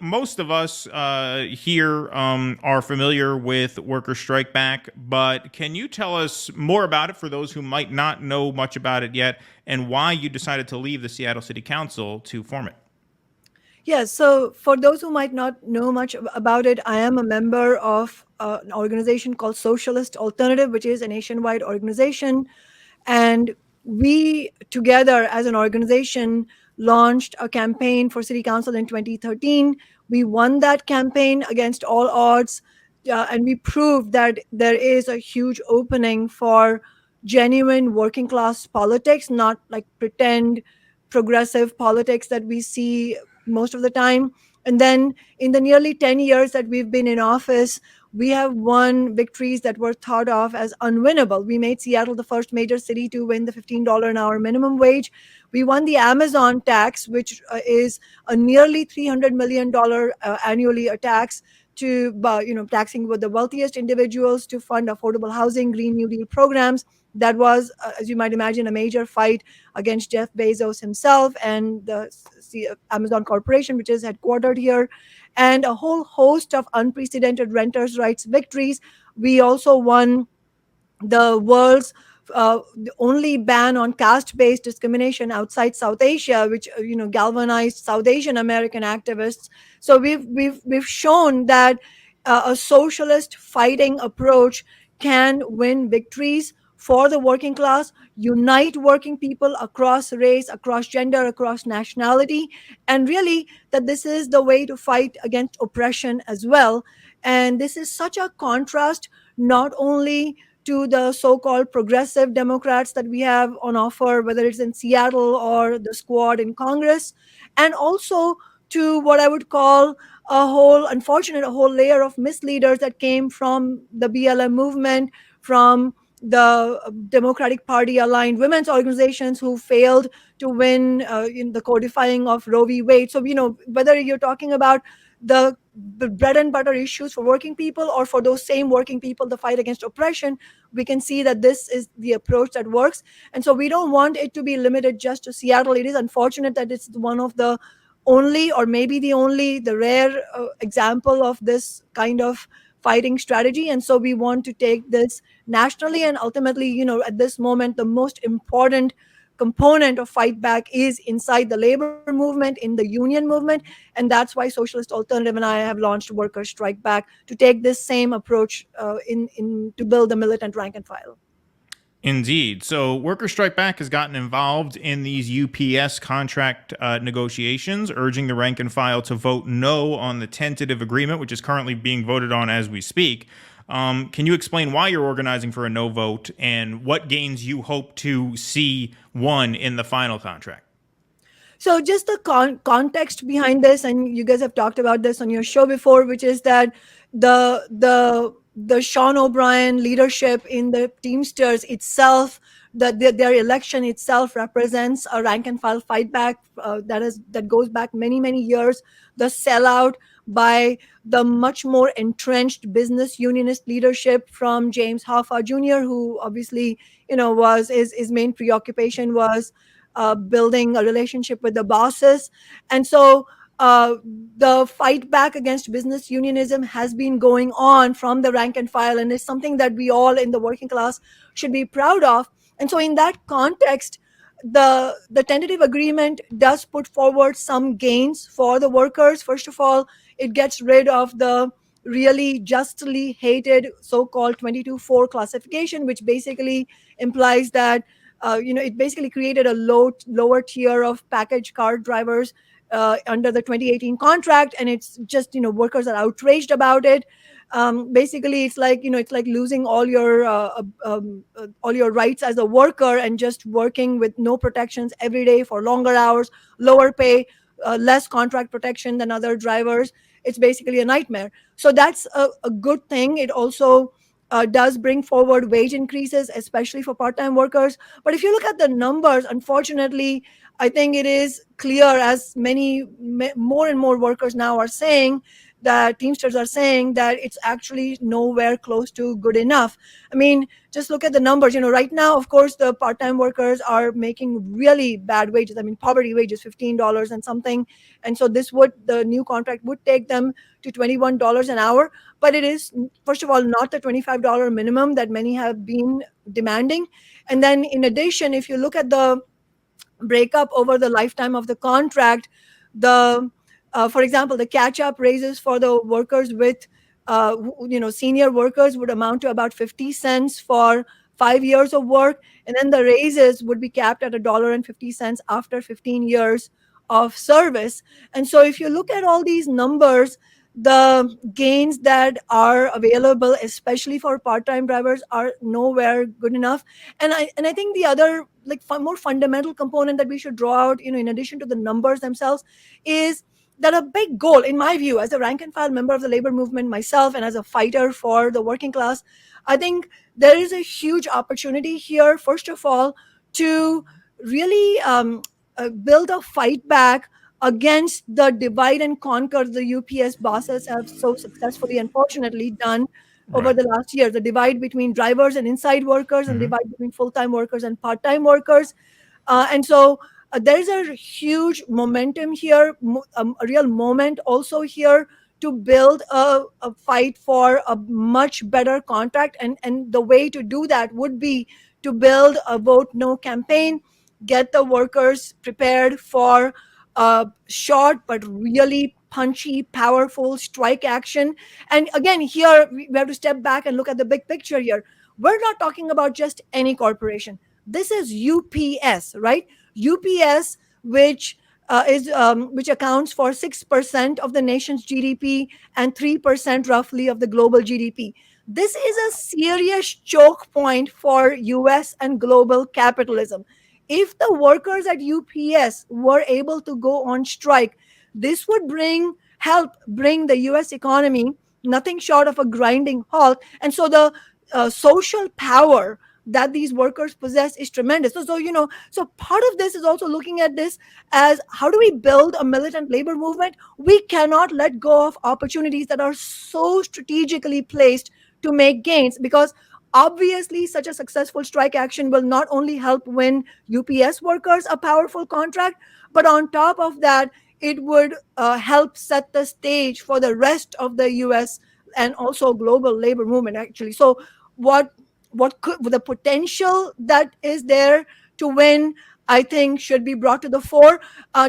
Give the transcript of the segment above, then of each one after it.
most of us here are familiar with Worker Strike Back, but can you tell us more about it for those who might not know much about it yet, and why you decided to leave the Seattle City Council to form it? Yes, so for those who might not know much about it, I am a member of an organization called Socialist Alternative, which is a nationwide organization. And we, together as an organization, launched a campaign for city council in 2013. We won that campaign against all odds, and we proved that there is a huge opening for genuine working class politics, not like pretend progressive politics that we see most of the time. And then in the nearly 10 years that we've been in office, we have won victories that were thought of as unwinnable. We made Seattle the first major city to win the $15 an hour minimum wage. We won the Amazon tax, which is a nearly $300 million annually a tax to, taxing with the wealthiest individuals to fund affordable housing, Green New Deal programs. That was, as you might imagine, a major fight against Jeff Bezos himself and the Amazon Corporation, which is headquartered here, and a whole host of unprecedented renters' rights victories. We also won the world's the only ban on caste-based discrimination outside South Asia, which galvanized South Asian American activists. So we've shown that a socialist fighting approach can win victories for the working class, unite working people across race, across gender, across nationality, and really that this is the way to fight against oppression as well. And this is such a contrast not only to the so-called progressive Democrats that we have on offer, whether it's in Seattle or the squad in Congress, and also to what I would call a whole layer of misleaders that came from the BLM movement, from the Democratic Party aligned women's organizations who failed to win in the codifying of Roe v. Wade. So, whether you're talking about the bread and butter issues for working people or for those same working people, the fight against oppression, we can see that this is the approach that works. And so we don't want it to be limited just to Seattle. It is unfortunate that it's one of the only, or maybe the rare example of this kind of fighting strategy. And so we want to take this nationally, and ultimately, at this moment, the most important component of fight back is inside the labor movement, in the union movement. And that's why Socialist Alternative and I have launched Workers Strike Back to take this same approach in to build the militant rank and file. Indeed. So, Worker Strike Back has gotten involved in these UPS contract negotiations, urging the rank and file to vote no on the tentative agreement, which is currently being voted on as we speak. Can you explain why you're organizing for a no vote and what gains you hope to see won in the final contract? So, just the context behind this, and you guys have talked about this on your show before, which is that the Sean O'Brien leadership in the Teamsters itself, their election itself represents a rank and file fight back that goes back many years. The sellout by the much more entrenched business unionist leadership from James Hoffa Jr., who obviously was his main preoccupation was building a relationship with the bosses. And so the fight back against business unionism has been going on from the rank and file, and is something that we all in the working class should be proud of. And so in that context, the tentative agreement does put forward some gains for the workers. First of all, it gets rid of the really justly hated so-called 22-4 classification, which basically implies that it basically created a lower tier of package car drivers under the 2018 contract, and it's just workers are outraged about it. Basically, it's like losing all your rights as a worker and just working with no protections every day for longer hours, lower pay, less contract protection than other drivers. It's basically a nightmare. So that's a good thing. It also does bring forward wage increases, especially for part-time workers. But if you look at the numbers, unfortunately, I think it is clear, as more and more workers now are saying, that Teamsters are saying that it's actually nowhere close to good enough. I mean, just look at the numbers. Right now, of course, the part-time workers are making really bad wages. I mean, poverty wages, $15 and something. And so the new contract would take them to $21 an hour. But it is, first of all, not the $25 minimum that many have been demanding. And then in addition, if you look at the breakup over the lifetime of the contract, the for example, the catch-up raises for the workers with senior workers would amount to about 50 cents for 5 years of work, and then the raises would be capped at $1.50 after 15 years of service. And so if you look at all these numbers, the gains that are available, especially for part-time drivers, are nowhere good enough. And I think the other, like, more fundamental component that we should draw out, in addition to the numbers themselves, is that a big goal, in my view, as a rank and file member of the labor movement myself and as a fighter for the working class, I think there is a huge opportunity here, first of all, to really build a fight back against the divide and conquer the UPS bosses have so successfully, unfortunately, done over Right. the last year. The divide between drivers and inside workers, and divide between full-time workers and part-time workers. And so there's a huge momentum here, a real moment also here to build a fight for a much better contract. And the way to do that would be to build a vote no campaign, get the workers prepared for short but really punchy, powerful strike action. And again, here we have to step back and look at the big picture here. We're not talking about just any corporation. This is UPS, right? UPS, which accounts for 6% of the nation's GDP and 3% roughly of the global GDP. This is a serious choke point for US and global capitalism. If the workers at UPS were able to go on strike, this would help bring the US economy nothing short of a grinding halt. And so the social power that these workers possess is tremendous. So part of this is also looking at this as, how do we build a militant labor movement? We cannot let go of opportunities that are so strategically placed to make gains, because obviously such a successful strike action will not only help win UPS workers a powerful contract, but on top of that, it would help set the stage for the rest of the US and also global labor movement, actually. So what could the potential that is there to win, I think, should be brought to the fore.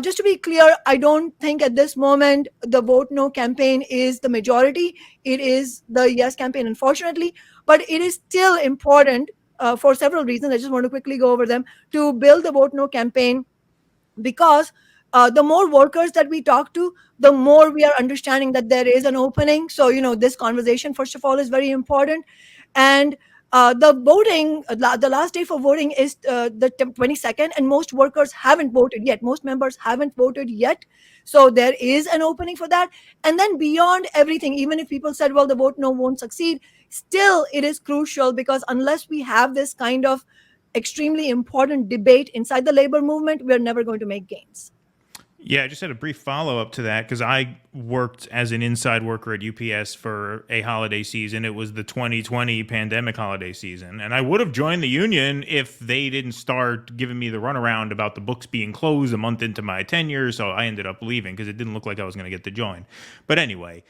Just to be clear, I don't think at this moment the vote no campaign is the majority. It is the yes campaign, unfortunately, but it is still important for several reasons. I just want to quickly go over them, to build the vote no campaign, because the more workers that we talk to, the more we are understanding that there is an opening. So, this conversation, first of all, is very important. And the last day for voting is the 22nd, and most workers haven't voted yet. Most members haven't voted yet. So there is an opening for that. And then beyond everything, even if people said, well, the vote no won't succeed, still it is crucial, because unless we have this kind of extremely important debate inside the labor movement, we're never going to make gains. Yeah, I just had a brief follow up to that because I worked as an inside worker at UPS for a holiday season. It was the 2020 pandemic holiday season. And I would have joined the union if they didn't start giving me the runaround about the books being closed a month into my tenure. So I ended up leaving because it didn't look like I was going to get to join. But anyway,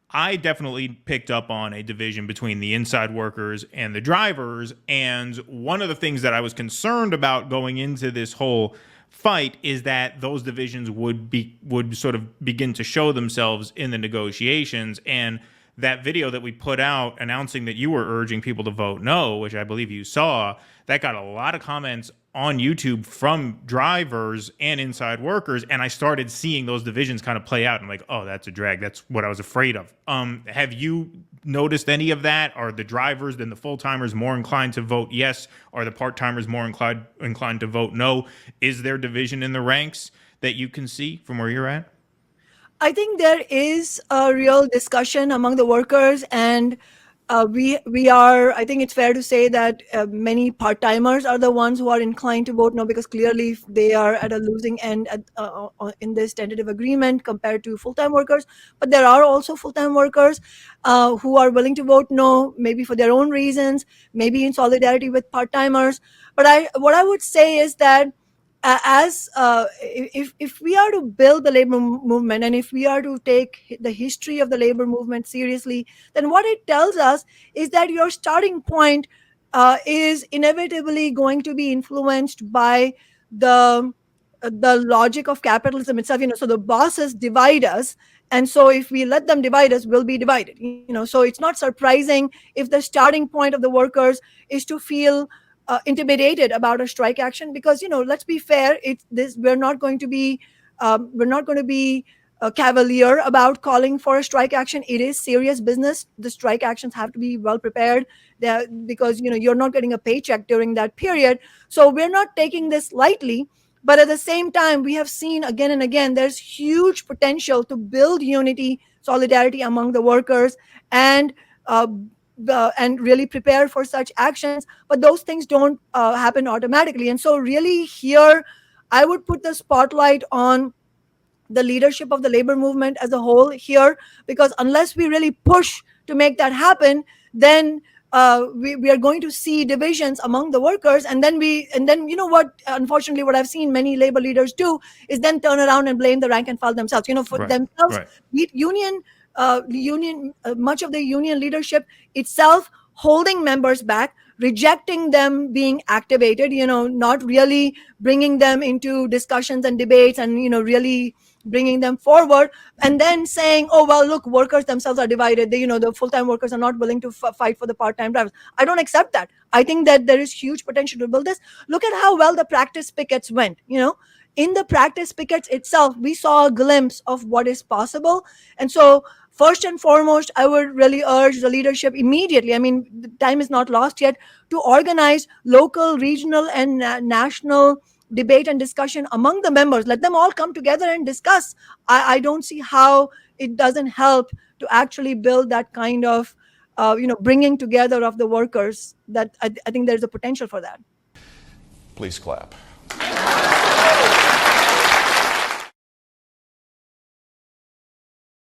I definitely picked up on a division between the inside workers and the drivers. And one of the things that I was concerned about going into this whole fight is that those divisions would sort of begin to show themselves in the negotiations. And that video that we put out announcing that you were urging people to vote no, which I believe you saw, that got a lot of comments on YouTube from drivers and inside workers, and I started seeing those divisions kind of play out. I'm like, oh, that's a drag. That's what I was afraid of. Have you noticed any of that? Are the drivers and the full-timers more inclined to vote yes? Are the part-timers more inclined to vote no? Is there division in the ranks that you can see from where you're at? I think there is a real discussion among the workers, and we are, I think it's fair to say that many part-timers are the ones who are inclined to vote no, because clearly they are at a losing end in this tentative agreement compared to full-time workers. But there are also full-time workers who are willing to vote no, maybe for their own reasons, maybe in solidarity with part-timers. But what I would say is that if we are to build the labor movement, and if we are to take the history of the labor movement seriously, then what it tells us is that your starting point is inevitably going to be influenced by the logic of capitalism itself. So the bosses divide us, and so if we let them divide us, we'll be divided. So it's not surprising if the starting point of the workers is to feel intimidated about a strike action, because let's be fair, it's this we're not going to be cavalier about calling for a strike action. It is serious business. The strike actions have to be well prepared there, because you're not getting a paycheck during that period. So we're not taking this lightly. But at the same time, we have seen again and again there's huge potential to build unity, solidarity among the workers, and and really prepare for such actions. But those things don't happen automatically. And so really here, I would put the spotlight on the leadership of the labor movement as a whole here, because unless we really push to make that happen, then we are going to see divisions among the workers. And then what, unfortunately, what I've seen many labor leaders do is then turn around and blame the rank and file themselves, for themselves. Much of the union leadership itself holding members back, rejecting them being activated, not really bringing them into discussions and debates, and really bringing them forward, and then saying, oh well, look, workers themselves are divided. The full-time workers are not willing to fight for the part-time drivers. I don't accept that. I think that there is huge potential to build this. Look at how well the practice pickets went. In the practice pickets itself, we saw a glimpse of what is possible. And so first and foremost, I would really urge the leadership immediately, I mean, the time is not lost yet, to organize local, regional, and national debate and discussion among the members. Let them all come together and discuss. I don't see how it doesn't help to actually build that kind of bringing together of the workers. That I think there's a potential for that. Please clap.